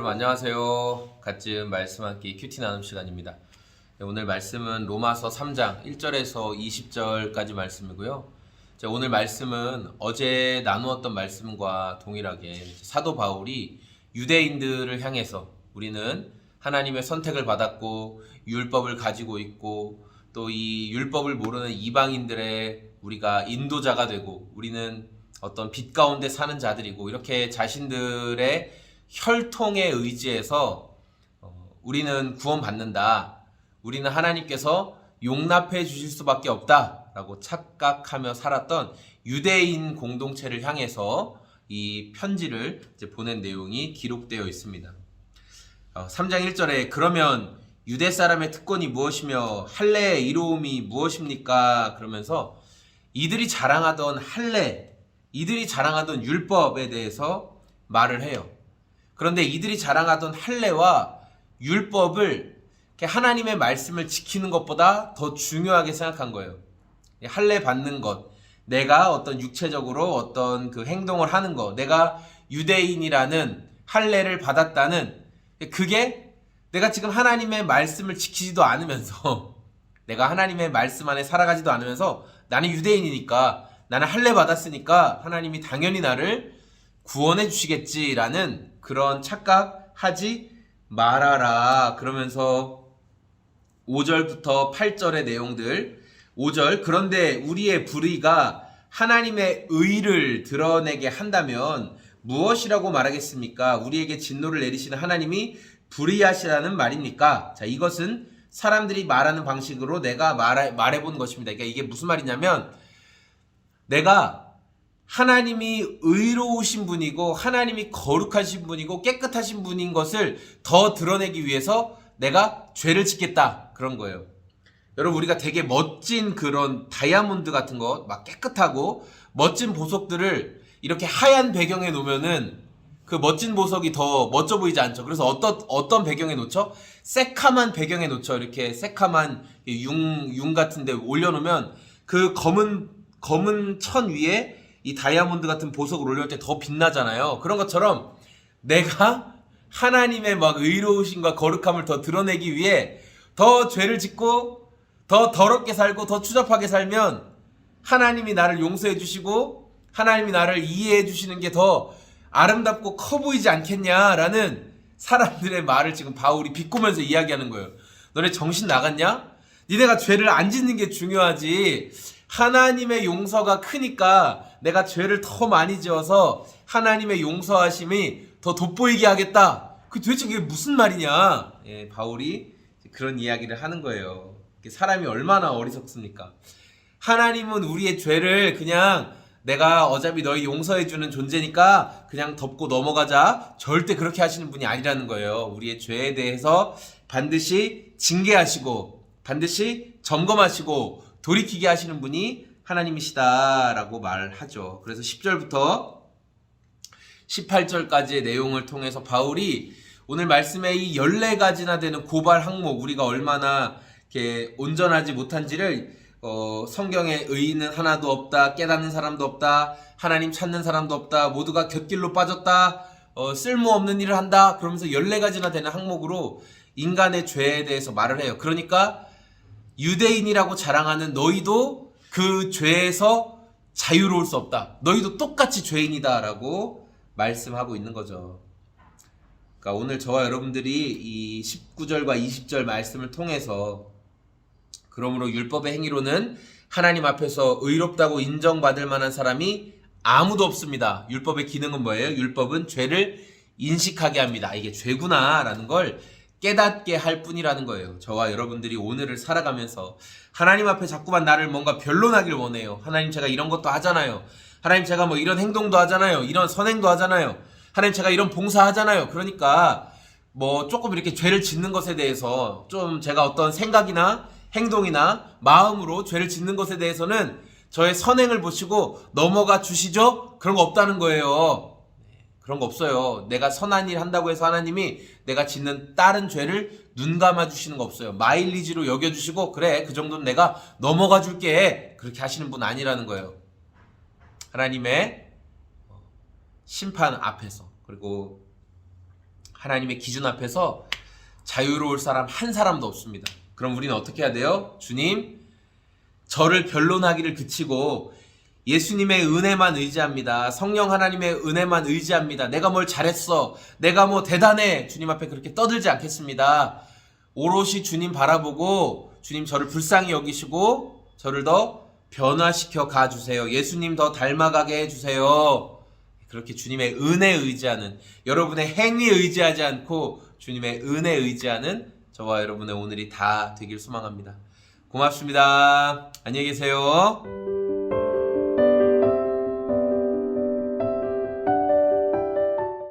여러분 안녕하세요. 갓즘 말씀 함께 큐티 나눔 시간입니다. 오늘 말씀은 로마서 3장 1절에서 20절까지 말씀이고요. 오늘 말씀은 어제 나누었던 말씀과 동일하게 사도 바울이 유대인들을 향해서 우리는 하나님의 선택을 받았고 율법을 가지고 있고 또 이 율법을 모르는 이방인들의 우리가 인도자가 되고 우리는 어떤 빛 가운데 사는 자들이고 이렇게 자신들의 혈통에 의지해서 우리는 구원받는다. 우리는 하나님께서 용납해 주실 수밖에 없다 라고 착각하며 살았던 유대인 공동체를 향해서 이 편지를 보낸 내용이 기록되어 있습니다. 3장 1절에 그러면 유대 사람의 특권이 무엇이며 할례의 이로움이 무엇입니까? 그러면서 이들이 자랑하던 할례, 이들이 자랑하던 율법에 대해서 말을 해요. 그런데 이들이 자랑하던 할례와 율법을 하나님의 말씀을 지키는 것보다 더 중요하게 생각한 거예요. 할례 받는 것, 내가 어떤 육체적으로 어떤 그 행동을 하는 것, 내가 유대인이라는 할례를 받았다는 그게 내가 지금 하나님의 말씀을 지키지도 않으면서 내가 하나님의 말씀 안에 살아가지도 않으면서 나는 유대인이니까 나는 할례 받았으니까 하나님이 당연히 나를 구원해 주시겠지라는 그런 착각하지 말아라. 그러면서 5절부터 8절의 내용들 5절 그런데 우리의 불의가 하나님의 의를 드러내게 한다면 무엇이라고 말하겠습니까? 우리에게 진노를 내리시는 하나님이 불의하시다는 말입니까? 자, 이것은 사람들이 말하는 방식으로 내가 말해본 것입니다. 그러니까 이게 무슨 말이냐면 내가 하나님이 의로우신 분이고 하나님이 거룩하신 분이고 깨끗하신 분인 것을 더 드러내기 위해서 내가 죄를 짓겠다 그런 거예요. 여러분 우리가 되게 멋진 그런 다이아몬드 같은 거 막 깨끗하고 멋진 보석들을 이렇게 하얀 배경에 놓으면은 그 멋진 보석이 더 멋져 보이지 않죠. 그래서 어떤 배경에 놓죠? 새카만 배경에 놓죠. 이렇게 새카만 융 같은 데 올려놓으면 그 검은 천 위에 이 다이아몬드 같은 보석을 올릴 때 더 빛나잖아요. 그런 것처럼 내가 하나님의 막 의로우심과 거룩함을 더 드러내기 위해 더 죄를 짓고 더 더럽게 살고 더 추잡하게 살면 하나님이 나를 용서해 주시고 하나님이 나를 이해해 주시는 게 더 아름답고 커 보이지 않겠냐라는 사람들의 말을 지금 바울이 비꼬면서 이야기하는 거예요. 너네 정신 나갔냐? 니네가 죄를 안 짓는 게 중요하지. 하나님의 용서가 크니까 내가 죄를 더 많이 지어서 하나님의 용서하심이 더 돋보이게 하겠다. 그 도대체 그게 무슨 말이냐? 예, 바울이 그런 이야기를 하는 거예요. 사람이 얼마나 어리석습니까? 하나님은 우리의 죄를 그냥 내가 어차피 너희 용서해주는 존재니까 그냥 덮고 넘어가자. 절대 그렇게 하시는 분이 아니라는 거예요. 우리의 죄에 대해서 반드시 징계하시고 반드시 점검하시고 돌이키게 하시는 분이 하나님이시다라고 말하죠. 그래서 10절부터 18절까지의 내용을 통해서 바울이 오늘 말씀에 이 14가지나 되는 고발 항목 우리가 얼마나 이렇게 온전하지 못한지를 성경에 의인은 하나도 없다, 깨닫는 사람도 없다, 하나님 찾는 사람도 없다, 모두가 곁길로 빠졌다, 쓸모없는 일을 한다 그러면서 14가지나 되는 항목으로 인간의 죄에 대해서 말을 해요. 그러니까 유대인이라고 자랑하는 너희도 그 죄에서 자유로울 수 없다. 너희도 똑같이 죄인이다 라고 말씀하고 있는 거죠. 그러니까 오늘 저와 여러분들이 이 19절과 20절 말씀을 통해서 그러므로 율법의 행위로는 하나님 앞에서 의롭다고 인정받을 만한 사람이 아무도 없습니다. 율법의 기능은 뭐예요? 율법은 죄를 인식하게 합니다. 이게 죄구나 라는 걸 깨닫게 할 뿐이라는 거예요. 저와 여러분들이 오늘을 살아가면서 하나님 앞에 자꾸만 나를 뭔가 변론하길 원해요. 하나님 제가 이런 것도 하잖아요. 하나님 제가 뭐 이런 행동도 하잖아요. 이런 선행도 하잖아요. 하나님 제가 이런 봉사하잖아요. 그러니까 뭐 조금 이렇게 죄를 짓는 것에 대해서 좀 제가 어떤 생각이나 행동이나 마음으로 죄를 짓는 것에 대해서는 저의 선행을 보시고 넘어가 주시죠? 그런 거 없다는 거예요. 그런 거 없어요. 내가 선한 일 한다고 해서 하나님이 내가 짓는 다른 죄를 눈 감아 주시는 거 없어요. 마일리지로 여겨주시고 그래 그 정도는 내가 넘어가 줄게 그렇게 하시는 분 아니라는 거예요. 하나님의 심판 앞에서 그리고 하나님의 기준 앞에서 자유로울 사람 한 사람도 없습니다. 그럼 우리는 어떻게 해야 돼요? 주님, 저를 변론하기를 그치고 예수님의 은혜만 의지합니다. 성령 하나님의 은혜만 의지합니다. 내가 뭘 잘했어, 내가 뭐 대단해, 주님 앞에 그렇게 떠들지 않겠습니다. 오롯이 주님 바라보고 주님 저를 불쌍히 여기시고 저를 더 변화시켜 가주세요. 예수님 더 닮아가게 해주세요. 그렇게 주님의 은혜 의지하는, 여러분의 행위 의지하지 않고 주님의 은혜 의지하는 저와 여러분의 오늘이 다 되길 소망합니다. 고맙습니다. 안녕히 계세요.